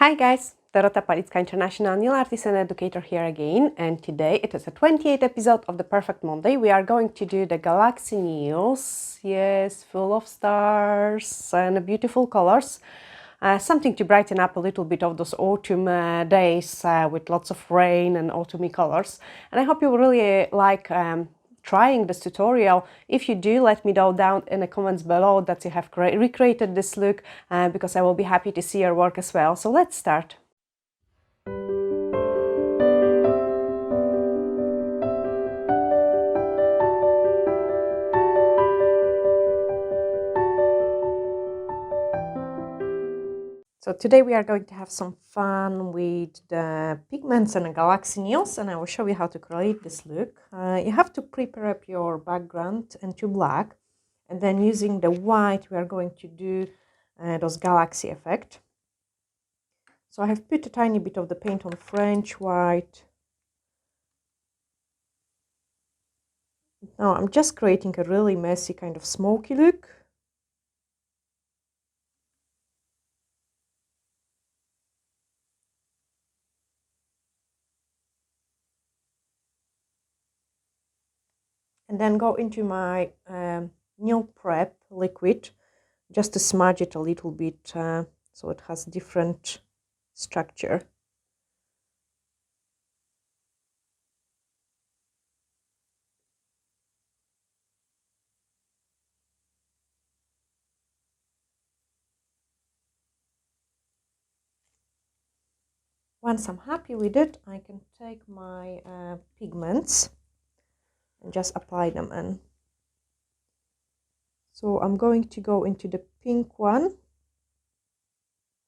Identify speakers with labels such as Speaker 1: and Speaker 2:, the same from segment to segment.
Speaker 1: Hi guys, Dorota Palicka, International Nail Artist and Educator here again, and today it is the 28th episode of the Perfect Monday. We are going to do the galaxy nails, yes, full of stars and beautiful colors. Something to brighten up a little bit of those autumn days with lots of rain and autumny colors. And I hope you will really like trying this tutorial. If you do, let me know down in the comments below that you have recreated this look because I will be happy to see your work as well. So let's start. So today we are going to have some fun with the pigments and the galaxy nails, and I will show you how to create this look. You have to prepare up your background into black, and then using the white we are going to do those galaxy effect. So I have put a tiny bit of the paint on French white. Now I'm just creating a really messy kind of smoky look. And then go into my nail prep liquid just to smudge it a little bit so it has different structure. Once I'm happy with it, I can take my pigments and just apply them in. So I'm going to go into the pink one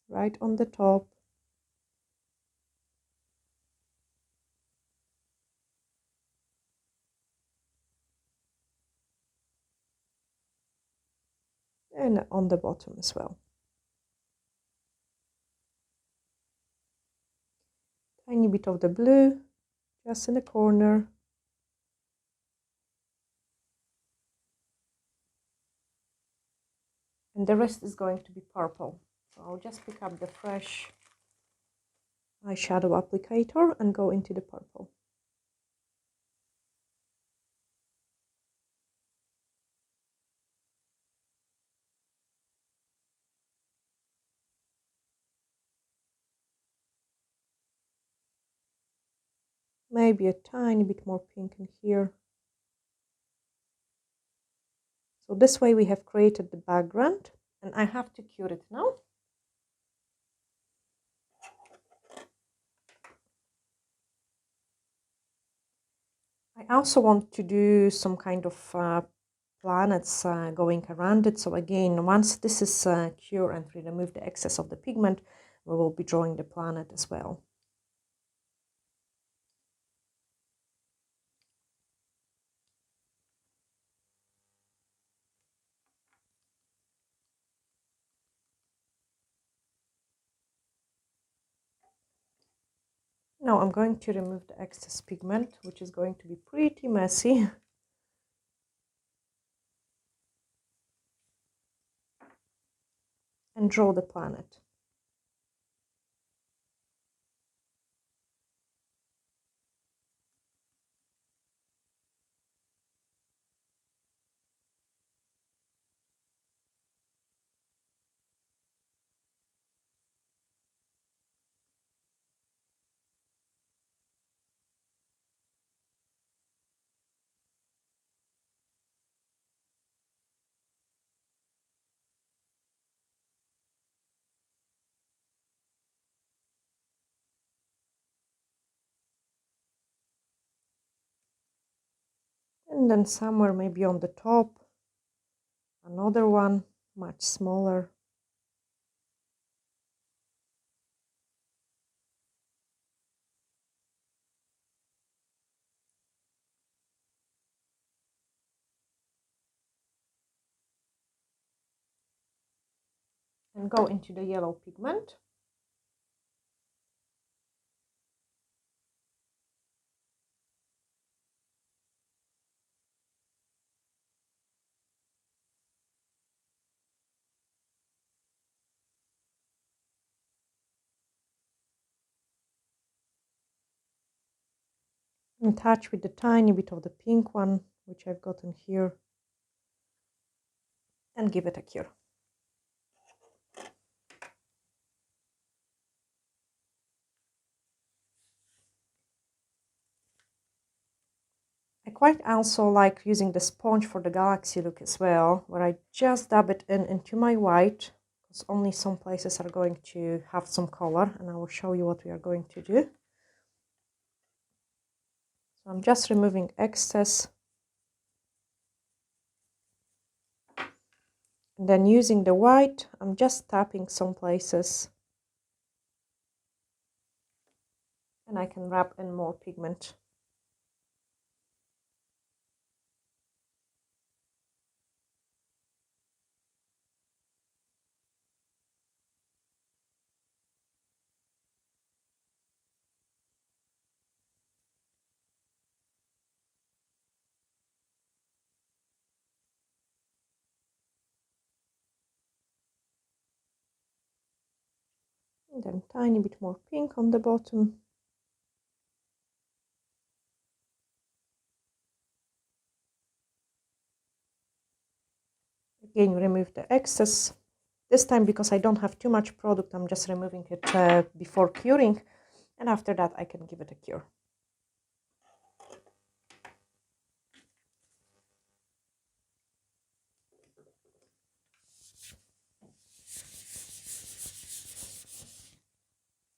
Speaker 1: right on the top. And on the bottom as well. Tiny bit of the blue just in the corner. And the rest is going to be purple. So I'll just pick up the fresh eyeshadow applicator and go into the purple. Maybe a tiny bit more pink in here. So this way we have created the background, and I have to cure it now. I also want to do some kind of planets going around it. So again, once this is cured and we remove the excess of the pigment, we will be drawing the planet as well. Now I'm going to remove the excess pigment, which is going to be pretty messy. And draw the planet. And then somewhere maybe on the top, another one much smaller. And go into the yellow pigment. And touch with the tiny bit of the pink one, which I've gotten here, and give it a cure. I quite also like using the sponge for the galaxy look as well, where I just dab it into my white, because only some places are going to have some color, and I will show you what we are going to do. So I'm just removing excess, and then using the white, I'm just tapping some places, and I can wrap in more pigment. And then tiny bit more pink on the bottom. Again, remove the excess. This time, because I don't have too much product, I'm just removing it before curing, and after that I can give it a cure.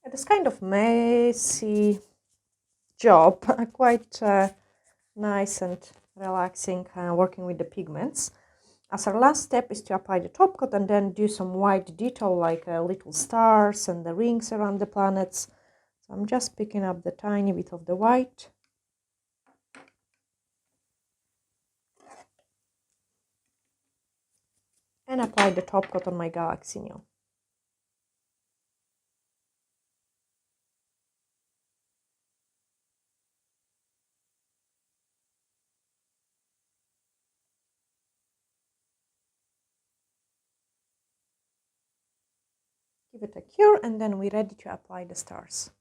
Speaker 1: It is kind of messy job, quite nice and relaxing working with the pigments. As our last step is to apply the top coat and then do some white detail like little stars and the rings around the planets. So I'm just picking up the tiny bit of the white. And apply the top coat on my galaxy nail. Give it a cure, and then we're ready to apply the stars.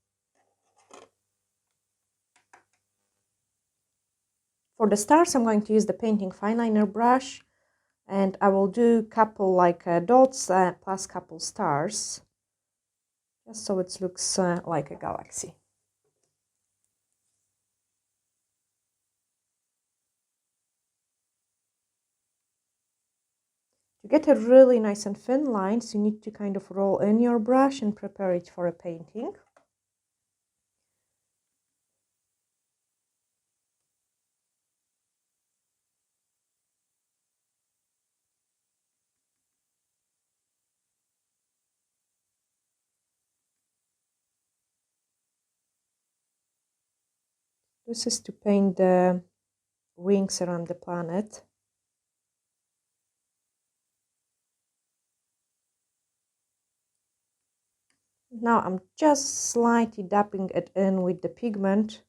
Speaker 1: For the stars, I'm going to use the painting fineliner brush, and I will do couple like dots plus couple stars, just so it looks like a galaxy. To get a really nice and thin lines, you need to kind of roll in your brush and prepare it for a painting. This is to paint the rings around the planet. Now I'm just slightly dabbing it in with the pigment.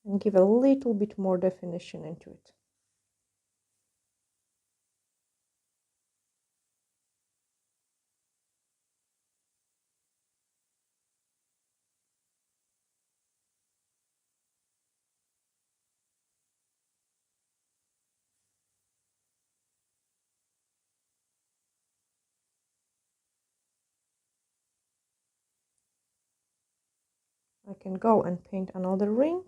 Speaker 1: And give a little bit more definition into it. I can go and paint another ring.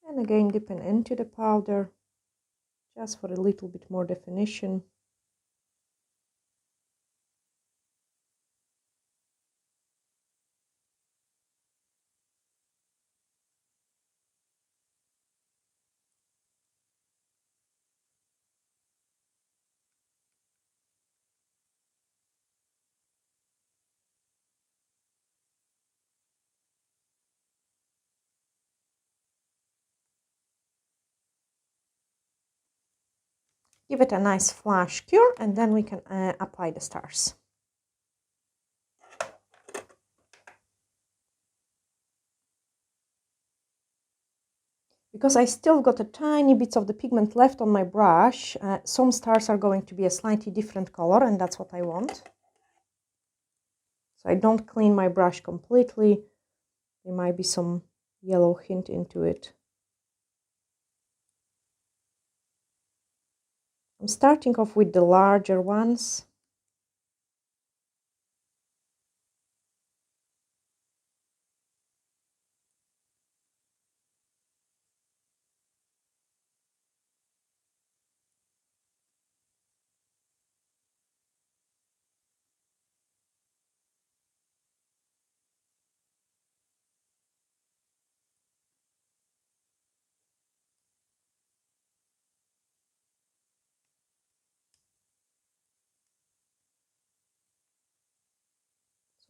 Speaker 1: And again dipping into the powder, just for a little bit more definition. Give it a nice flash cure, and then we can apply the stars. Because I still got a tiny bits of the pigment left on my brush, some stars are going to be a slightly different color, and that's what I want. So I don't clean my brush completely. There might be some yellow hint into it. I'm starting off with the larger ones.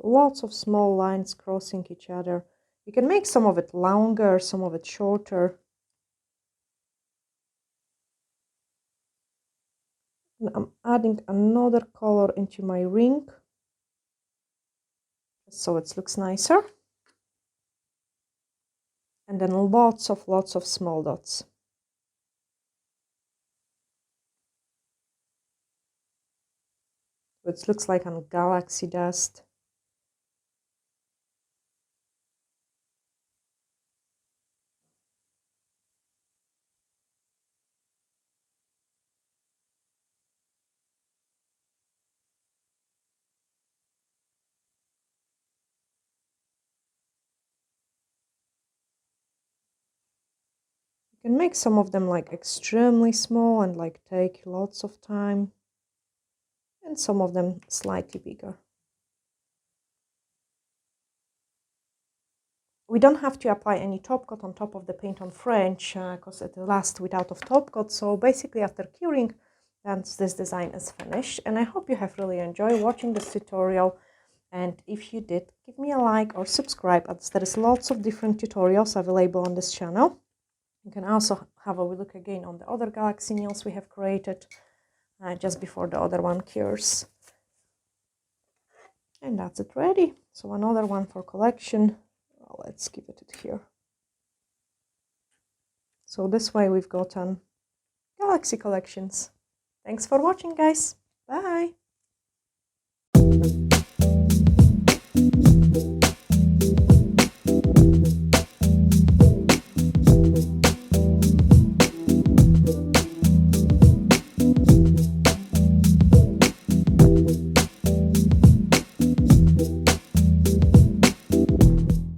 Speaker 1: Lots of small lines crossing each other. You can make some of it longer, some of it shorter. And I'm adding another color into my ring, so it looks nicer. And then lots of small dots. It looks like a galaxy dust. You can make some of them like extremely small and like take lots of time, and some of them slightly bigger. We don't have to apply any top coat on top of the paint on French because it lasts without of top coat. So basically after curing, this design is finished, and I hope you have really enjoyed watching this tutorial. And if you did, give me a like or subscribe, as there is lots of different tutorials available on this channel. You can also have a look again on the other galaxy nails we have created just before the other one cures. And that's it ready. So another one for collection. Well, let's keep it here. So this way we've gotten galaxy collections. Thanks for watching, guys. Bye.